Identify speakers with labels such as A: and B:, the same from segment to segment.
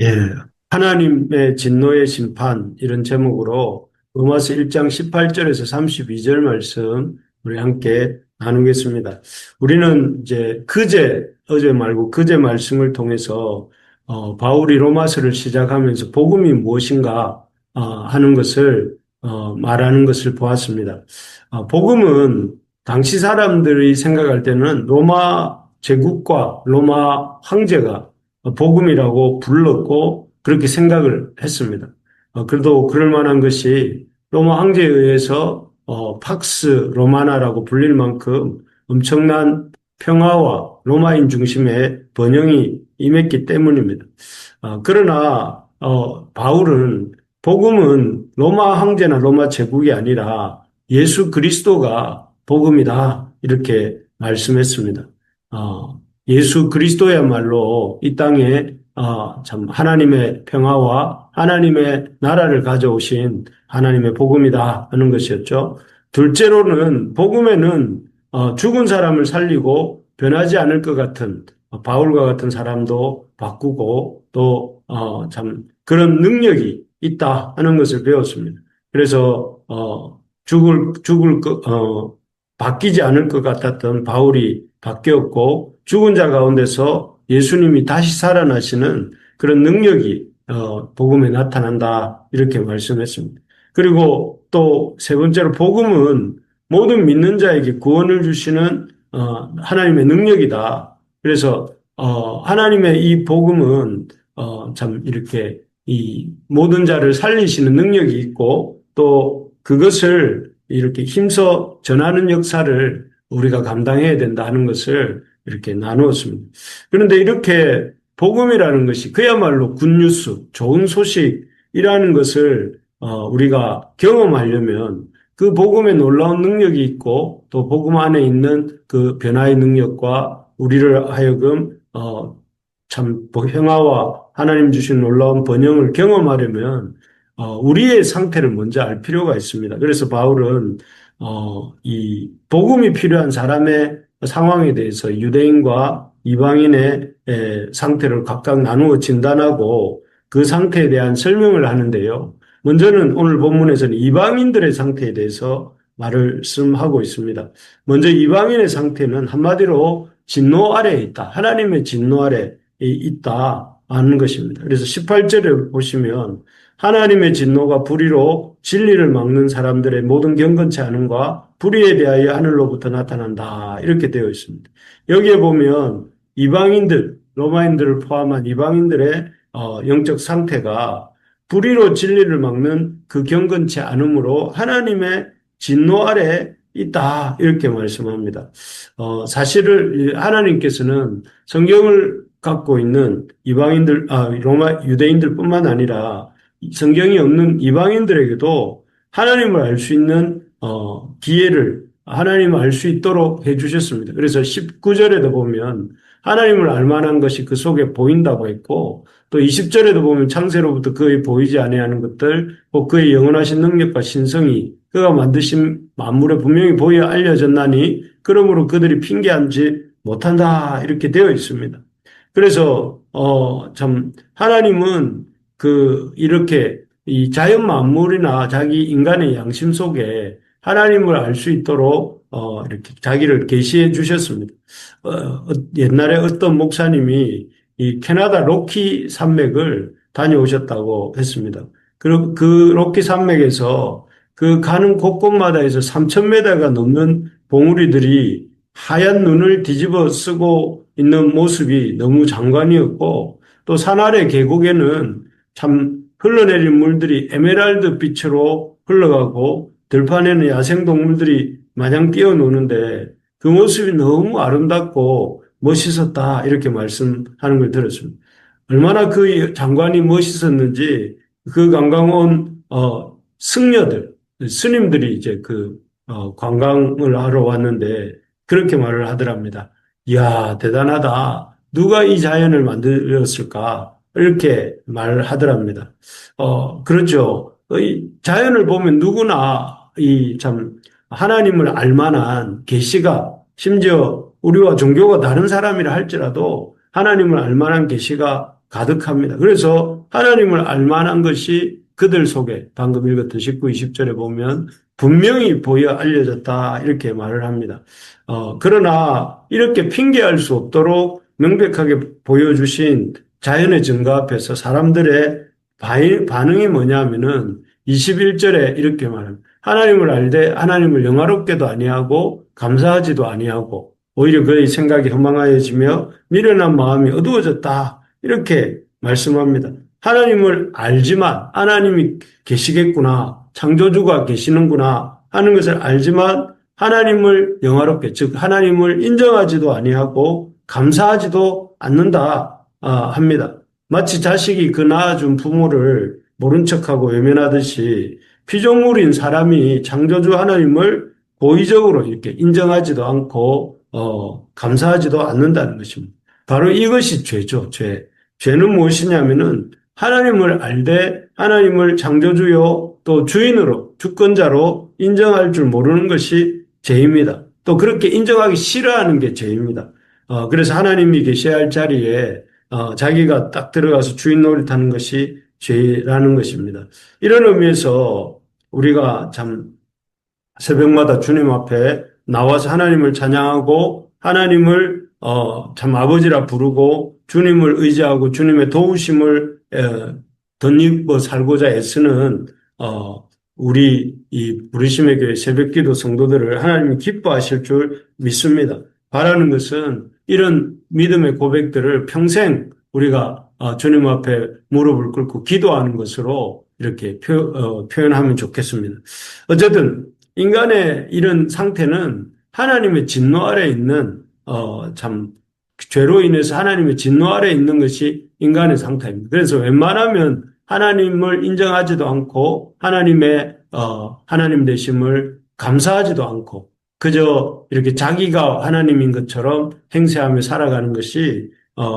A: 예, 하나님의 진노의 심판 이런 제목으로 로마서 1장 18절에서 32절 말씀 우리 함께 나누겠습니다. 우리는 이제 어제 말고 그제 말씀을 통해서 바울이 로마서를 시작하면서 복음이 무엇인가 하는 것을 말하는 것을 보았습니다. 복음은 당시 사람들이 생각할 때는 로마 제국과 로마 황제가 복음이라고 불렀고 그렇게 생각을 했습니다. 그래도 그럴 만한 것이 로마 황제에 의해서 팍스 로마나라고 불릴 만큼 엄청난 평화와 로마인 중심의 번영이 임했기 때문입니다. 그러나 바울은 복음은 로마 황제나 로마 제국이 아니라 예수 그리스도가 복음이다 이렇게 말씀했습니다. 예수 그리스도야말로 이 땅에 참 하나님의 평화와 하나님의 나라를 가져오신 하나님의 복음이다 하는 것이었죠. 둘째로는 복음에는 죽은 사람을 살리고 변하지 않을 것 같은 바울과 같은 사람도 바꾸고 또 참 그런 능력이 있다 하는 것을 배웠습니다. 그래서 바뀌지 않을 것 같았던 바울이 바뀌었고 죽은 자 가운데서 예수님이 다시 살아나시는 그런 능력이 복음에 나타난다 이렇게 말씀했습니다. 그리고 또 세 번째로 복음은 모든 믿는 자에게 구원을 주시는 하나님의 능력이다. 그래서 하나님의 이 복음은 참 이렇게 이 모든 자를 살리시는 능력이 있고 또 그것을 이렇게 힘써 전하는 역사를 우리가 감당해야 된다 하는 것을 이렇게 나누었습니다. 그런데 이렇게 복음이라는 것이 그야말로 굿뉴스, 좋은 소식이라는 것을 우리가 경험하려면 그 복음에 놀라운 능력이 있고 또 복음 안에 있는 그 변화의 능력과 우리를 하여금 참 평화와 하나님 주신 놀라운 번영을 경험하려면 우리의 상태를 먼저 알 필요가 있습니다. 그래서 바울은 이 복음이 필요한 사람의 상황에 대해서 유대인과 이방인의 상태를 각각 나누어 진단하고 그 상태에 대한 설명을 하는데요. 먼저는 오늘 본문에서는 이방인들의 상태에 대해서 말씀하고 있습니다. 먼저 이방인의 상태는 한마디로 진노 아래에 있다. 하나님의 진노 아래에 있다 하는 것입니다. 그래서 18절에 보시면 하나님의 진노가 불의로 진리를 막는 사람들의 모든 경건치 않음과 불의에 대하여 하늘로부터 나타난다. 이렇게 되어 있습니다. 여기에 보면 이방인들, 로마인들을 포함한 이방인들의 영적 상태가 불의로 진리를 막는 그 경건치 않음으로 하나님의 진노 아래 있다. 이렇게 말씀합니다. 사실을 하나님께서는 성경을 갖고 있는 로마 유대인들뿐만 아니라 성경이 없는 이방인들에게도 하나님을 알 수 있는 기회를 하나님을 알 수 있도록 해주셨습니다. 그래서 19절에도 보면 하나님을 알 만한 것이 그 속에 보인다고 했고 또 20절에도 보면 창세로부터 그의 보이지 아니하는 것들 또 그의 영원하신 능력과 신성이 그가 만드신 만물에 분명히 보여 알려졌나니 그러므로 그들이 핑계함지 못한다 이렇게 되어 있습니다. 그래서 참 하나님은 이렇게 이 자연 만물이나 자기 인간의 양심 속에 하나님을 알 수 있도록 이렇게 자기를 계시해 주셨습니다. 옛날에 어떤 목사님이 이 캐나다 로키 산맥을 다녀오셨다고 했습니다. 그 로키 산맥에서 그 가는 곳곳마다에서 3,000m가 넘는 봉우리들이 하얀 눈을 뒤집어 쓰고 있는 모습이 너무 장관이었고 또 산 아래 계곡에는 참 흘러내린 물들이 에메랄드 빛으로 흘러가고 들판에는 야생동물들이 마냥 뛰어노는데 그 모습이 너무 아름답고 멋있었다 이렇게 말씀하는 걸 들었습니다. 얼마나 그 장관이 멋있었는지 그 관광 온 승려들, 스님들이 이제 관광을 하러 왔는데 그렇게 말을 하더랍니다. 이야, 대단하다. 누가 이 자연을 만들었을까? 이렇게 말을 하더랍니다. 그렇죠. 이 자연을 보면 누구나 하나님을 알 만한 계시가 심지어 우리와 종교가 다른 사람이라 할지라도 하나님을 알 만한 계시가 가득합니다. 그래서 하나님을 알만한 것이 그들 속에 방금 읽었던 19, 20절에 보면 분명히 보여 알려졌다 이렇게 말을 합니다. 그러나 이렇게 핑계할 수 없도록 명백하게 보여주신 자연의 증거 앞에서 사람들의 반응이 뭐냐면은 21절에 이렇게 말합니다. 하나님을 알되 하나님을 영화롭게도 아니하고 감사하지도 아니하고 오히려 그의 생각이 허망하여지며 미련한 마음이 어두워졌다. 이렇게 말씀합니다. 하나님을 알지만 하나님이 계시겠구나. 창조주가 계시는구나 하는 것을 알지만 하나님을 영화롭게 즉 하나님을 인정하지도 아니하고 감사하지도 않는다 합니다. 마치 자식이 그 낳아준 부모를 모른 척하고 외면하듯이 피조물인 사람이 창조주 하나님을 고의적으로 이렇게 인정하지도 않고 감사하지도 않는다는 것입니다. 바로 이것이 죄죠. 죄. 죄는 무엇이냐면은 하나님을 알되 하나님을 창조주요 또 주인으로 주권자로 인정할 줄 모르는 것이 죄입니다. 또 그렇게 인정하기 싫어하는 게 죄입니다. 그래서 하나님이 계셔야 할 자리에 자기가 딱 들어가서 주인 노릇하는 것이 죄라는 것입니다. 이런 의미에서 우리가 참 새벽마다 주님 앞에 나와서 하나님을 찬양하고 하나님을 참 아버지라 부르고 주님을 의지하고 주님의 도우심을 덧입어 살고자 애쓰는 우리 이 부르심의 교회 새벽기도 성도들을 하나님이 기뻐하실 줄 믿습니다. 바라는 것은 이런 믿음의 고백들을 평생 우리가 주님 앞에 무릎을 꿇고 기도하는 것으로 이렇게 표현하면 좋겠습니다. 어쨌든 인간의 이런 상태는 하나님의 진노 아래 있는 참 죄로 인해서 하나님의 진노 아래 있는 것이 인간의 상태입니다. 그래서 웬만하면 하나님을 인정하지도 않고 하나님 되심을 감사하지도 않고 그저 이렇게 자기가 하나님인 것처럼 행세하며 살아가는 것이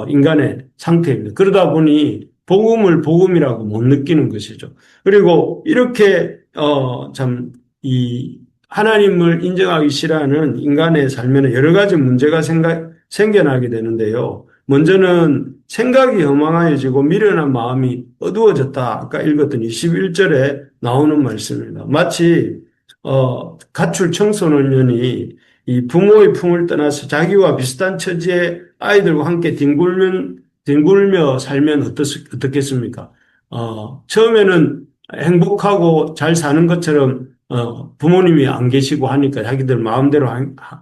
A: 인간의 상태입니다. 그러다 보니 복음을 복음이라고 못 느끼는 것이죠. 그리고 이렇게 참 이 하나님을 인정하기 싫어하는 인간의 삶에는 여러 가지 문제가 생겨나게 되는데요. 먼저는 생각이 허망해지고 미련한 마음이 어두워졌다. 아까 읽었던 21절에 나오는 말씀입니다. 마치 가출 청소년이 이 부모의 품을 떠나서 자기와 비슷한 처지의 아이들과 함께 뒹굴며 살면 어떻겠습니까? 처음에는 행복하고 잘 사는 것처럼 부모님이 안 계시고 하니까 자기들 마음대로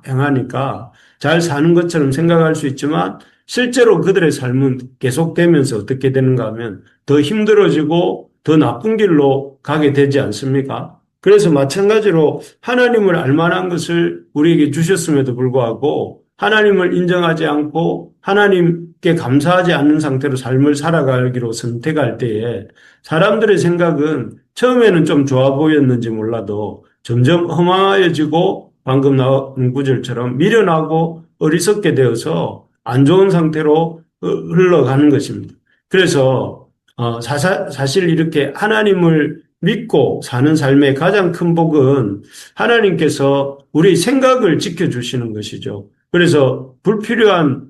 A: 행하니까 잘 사는 것처럼 생각할 수 있지만 실제로 그들의 삶은 계속되면서 어떻게 되는가 하면 더 힘들어지고 더 나쁜 길로 가게 되지 않습니까? 그래서 마찬가지로 하나님을 알만한 것을 우리에게 주셨음에도 불구하고 하나님을 인정하지 않고 하나님께 감사하지 않는 상태로 삶을 살아가기로 선택할 때에 사람들의 생각은 처음에는 좀 좋아 보였는지 몰라도 점점 허망해지고 방금 나온 구절처럼 미련하고 어리석게 되어서 안 좋은 상태로 흘러가는 것입니다. 그래서 사실 이렇게 하나님을 믿고 사는 삶의 가장 큰 복은 하나님께서 우리 생각을 지켜주시는 것이죠. 그래서 불필요한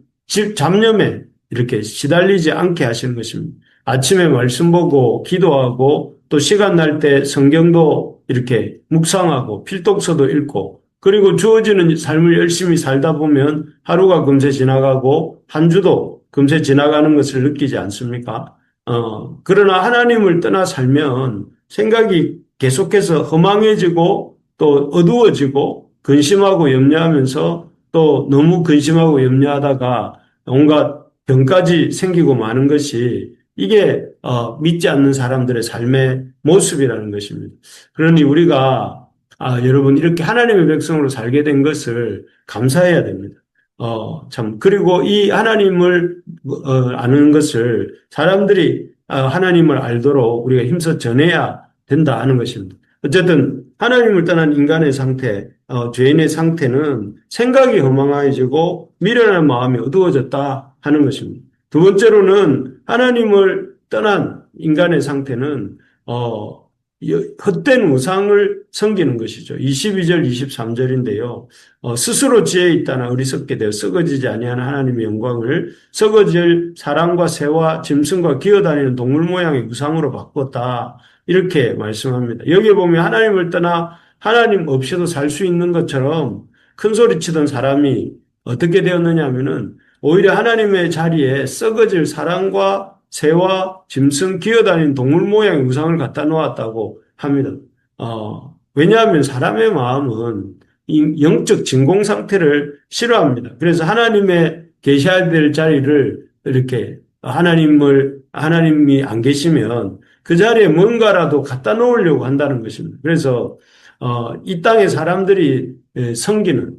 A: 잡념에 이렇게 시달리지 않게 하시는 것입니다. 아침에 말씀 보고 기도하고 또 시간 날 때 성경도 이렇게 묵상하고 필독서도 읽고 그리고 주어지는 삶을 열심히 살다 보면 하루가 금세 지나가고 한 주도 금세 지나가는 것을 느끼지 않습니까? 그러나 하나님을 떠나 살면 생각이 계속해서 허망해지고 또 어두워지고 근심하고 염려하면서 또 너무 근심하고 염려하다가 온갖 병까지 생기고 마는 것이 이게 믿지 않는 사람들의 삶의 모습이라는 것입니다. 그러니 우리가 여러분 이렇게 하나님의 백성으로 살게 된 것을 감사해야 됩니다. 그리고 이 하나님을 아는 것을 사람들이 하나님을 알도록 우리가 힘써 전해야 된다 하는 것입니다. 어쨌든 하나님을 떠난 인간의 상태, 죄인의 상태는 생각이 허망해지고 미련한 마음이 어두워졌다 하는 것입니다. 두 번째로는 하나님을 떠난 인간의 상태는 헛된 우상을 섬기는 것이죠. 22절, 23절인데요. 스스로 지혜 있다나 어리석게 되어 썩어지지 아니하는 하나님의 영광을 썩어질 사람과 새와 짐승과 기어다니는 동물 모양의 우상으로 바꿨다. 이렇게 말씀합니다. 여기에 보면 하나님을 떠나 하나님 없이도 살 수 있는 것처럼 큰 소리 치던 사람이 어떻게 되었느냐 하면은 오히려 하나님의 자리에 썩어질 사람과 새와 짐승 기어다니는 동물 모양의 우상을 갖다 놓았다고 합니다. 왜냐하면 사람의 마음은 이 영적 진공 상태를 싫어합니다. 그래서 하나님의 계셔야 될 자리를 이렇게 하나님이 안 계시면 그 자리에 뭔가라도 갖다 놓으려고 한다는 것입니다. 그래서 이 땅의 사람들이 섬기는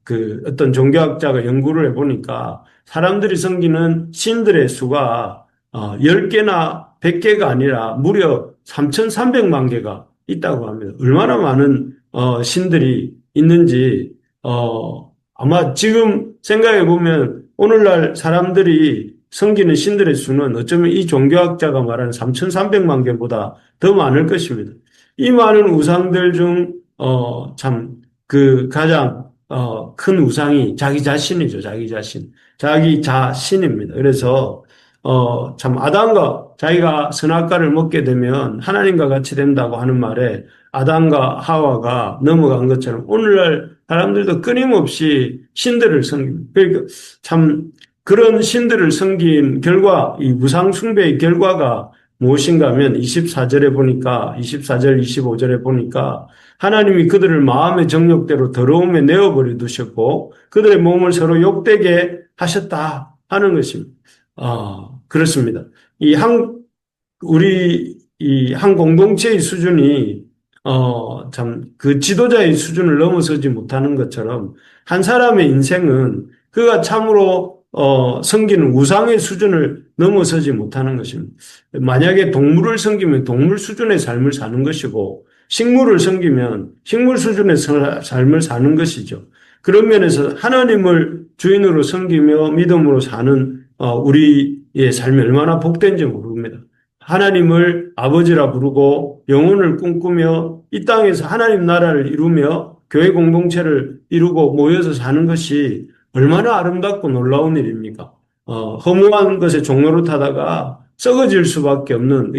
A: 그 어떤 종교학자가 연구를 해보니까 사람들이 섬기는 신들의 수가 10개나 100개가 아니라 무려 3,300만 개가 있다고 합니다. 얼마나 많은 신들이 있는지 아마 지금 생각해 보면 오늘날 사람들이 섬기는 신들의 수는 어쩌면 이 종교학자가 말하는 3,300만 개보다 더 많을 것입니다. 이 많은 우상들 중 참 그 가장 큰 우상이 자기 자신이죠. 자기 자신. 자기 자신입니다. 그래서 참 아담과 자기가 선악과를 먹게 되면 하나님과 같이 된다고 하는 말에 아담과 하와가 넘어간 것처럼 오늘날 사람들도 끊임없이 신들을 섬깁니다. 그러니까 참 그런 신들을 섬긴 결과 이 우상 숭배의 결과가 무엇인가 하면 24절에 보니까 24절 25절에 보니까 하나님이 그들을 마음의 정욕대로 더러움에 내어버려 두셨고 그들의 몸을 서로 욕되게 하셨다 하는 것입니다. 그렇습니다. 우리 이 한 공동체의 수준이 참 그 지도자의 수준을 넘어서지 못하는 것처럼 한 사람의 인생은 그가 참으로 섬기는 우상의 수준을 넘어서지 못하는 것입니다. 만약에 동물을 섬기면 동물 수준의 삶을 사는 것이고 식물을 섬기면 식물 수준의 삶을 사는 것이죠. 그런 면에서 하나님을 주인으로 섬기며 믿음으로 사는 우리의 삶이 얼마나 복된지 모릅니다. 하나님을 아버지라 부르고 영혼을 꿈꾸며 이 땅에서 하나님 나라를 이루며 교회 공동체를 이루고 모여서 사는 것이 얼마나 아름답고 놀라운 일입니까? 허무한 것에 종로를 타다가 썩어질 수밖에 없는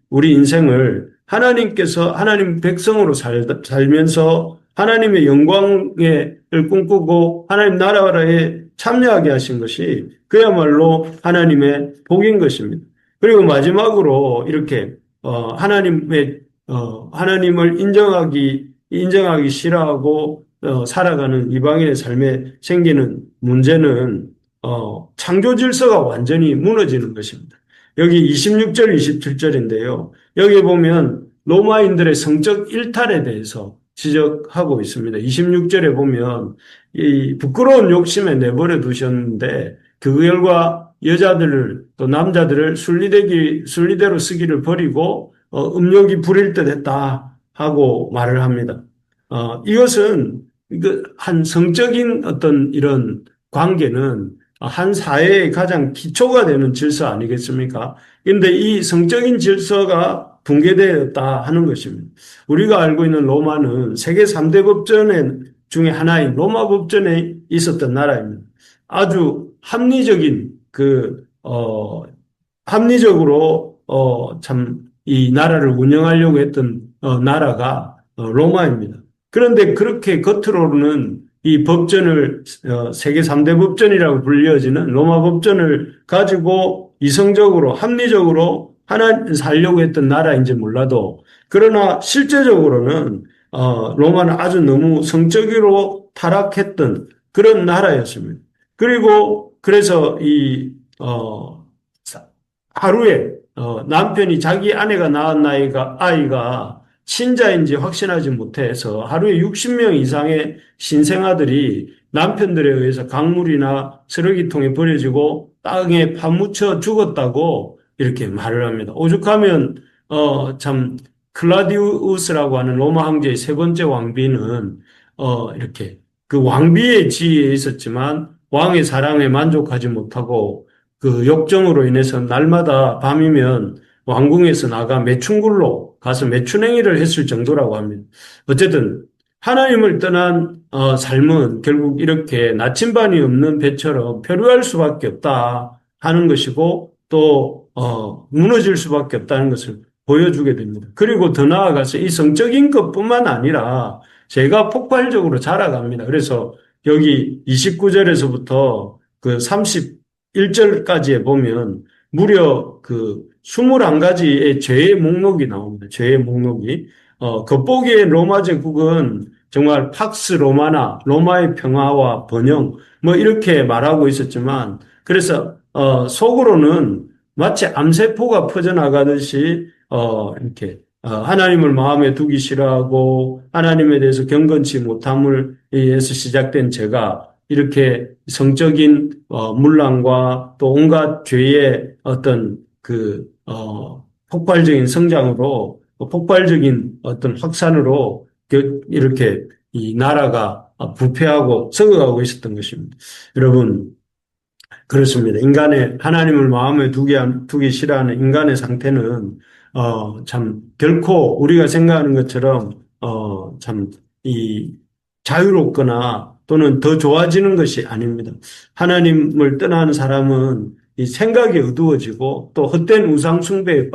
A: 우리 인생을 하나님께서 하나님 백성으로 살면서 하나님의 영광을 꿈꾸고 하나님 나라에 참여하게 하신 것이 그야말로 하나님의 복인 것입니다. 그리고 마지막으로 이렇게 하나님을 인정하기 싫어하고 살아가는 이방인의 삶에 생기는 문제는 창조 질서가 완전히 무너지는 것입니다. 여기 26절, 27절인데요. 여기 보면 로마인들의 성적 일탈에 대해서 지적하고 있습니다. 26절에 보면 이 부끄러운 욕심에 내버려 두셨는데 그 결과 여자들을 또 남자들을 순리대로 쓰기를 버리고 음욕이 부릴 듯 했다 하고 말을 합니다. 이것은 한 성적인 어떤 이런 관계는 한 사회의 가장 기초가 되는 질서 아니겠습니까? 그런데 이 성적인 질서가 붕괴되었다 하는 것입니다. 우리가 알고 있는 로마는 세계 3대 법전 중에 하나인 로마 법전에 있었던 나라입니다. 아주 합리적으로 참 이 나라를 운영하려고 했던 나라가 로마입니다. 그런데 그렇게 겉으로는 이 법전을 세계 3대 법전이라고 불려지는 로마 법전을 가지고 이성적으로 합리적으로 살려고 했던 나라인지 몰라도 그러나 실제적으로는 로마는 아주 너무 성적으로 타락했던 그런 나라였습니다. 그리고 그래서 하루에 남편이 자기 아내가 낳은 아이가 신자인지 확신하지 못해서 하루에 60명 이상의 신생아들이 남편들에 의해서 강물이나 쓰레기통에 버려지고 땅에 파묻혀 죽었다고 이렇게 말을 합니다. 오죽하면 참 클라디우스라고 하는 로마 황제의 세 번째 왕비는 이렇게 그 왕비의 지위에 있었지만 왕의 사랑에 만족하지 못하고 그 욕정으로 인해서 날마다 밤이면 왕궁에서 나가 매춘굴로 가서 매춘행위를 했을 정도라고 합니다. 어쨌든 하나님을 떠난 삶은 결국 이렇게 나침반이 없는 배처럼 표류할 수밖에 없다 하는 것이고 또 무너질 수밖에 없다는 것을 보여주게 됩니다. 그리고 더 나아가서 이 성적인 것뿐만 아니라 제가 폭발적으로 자라갑니다. 그래서 여기 29절에서부터 그 31절까지에 보면 무려 그 21가지의 죄의 목록이 나옵니다. 죄의 목록이. 겉보기에 로마 제국은 정말 팍스 로마나 로마의 평화와 번영 뭐 이렇게 말하고 있었지만 그래서 속으로는 마치 암세포가 퍼져나가듯이 이렇게 하나님을 마음에 두기 싫어하고 하나님에 대해서 경건치 못함을 위해서 시작된 죄가 이렇게 성적인 문란과 또 온갖 죄의 어떤 그 폭발적인 성장으로 폭발적인 어떤 확산으로 이렇게 이 나라가 부패하고 썩어가고 있었던 것입니다. 여러분 그렇습니다. 하나님을 마음에 두기 싫어하는 인간의 상태는 참 결코 우리가 생각하는 것처럼 참 이 자유롭거나 또는 더 좋아지는 것이 아닙니다. 하나님을 떠나는 사람은 이 생각이 어두워지고 또 헛된 우상 숭배에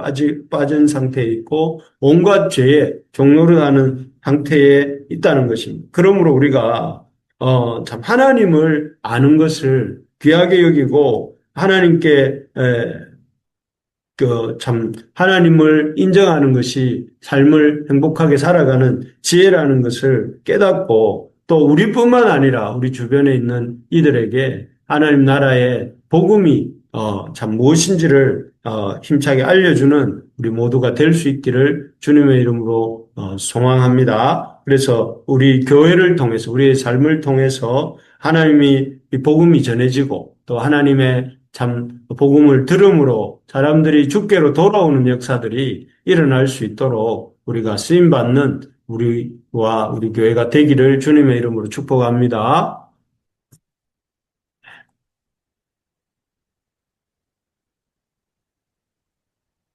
A: 빠진 상태에 있고 온갖 죄에 종로를 하는 상태에 있다는 것입니다. 그러므로 우리가 참 하나님을 아는 것을 귀하게 여기고 하나님께 참 하나님을 인정하는 것이 삶을 행복하게 살아가는 지혜라는 것을 깨닫고 또 우리뿐만 아니라 우리 주변에 있는 이들에게 하나님 나라의 복음이 참 무엇인지를 힘차게 알려주는 우리 모두가 될 수 있기를 주님의 이름으로 소망합니다. 그래서 우리 교회를 통해서 우리의 삶을 통해서 하나님이 이 복음이 전해지고 또 하나님의 참 복음을 들음으로 사람들이 주께로 돌아오는 역사들이 일어날 수 있도록 우리가 쓰임받는 우리와 우리 교회가 되기를 주님의 이름으로 축복합니다.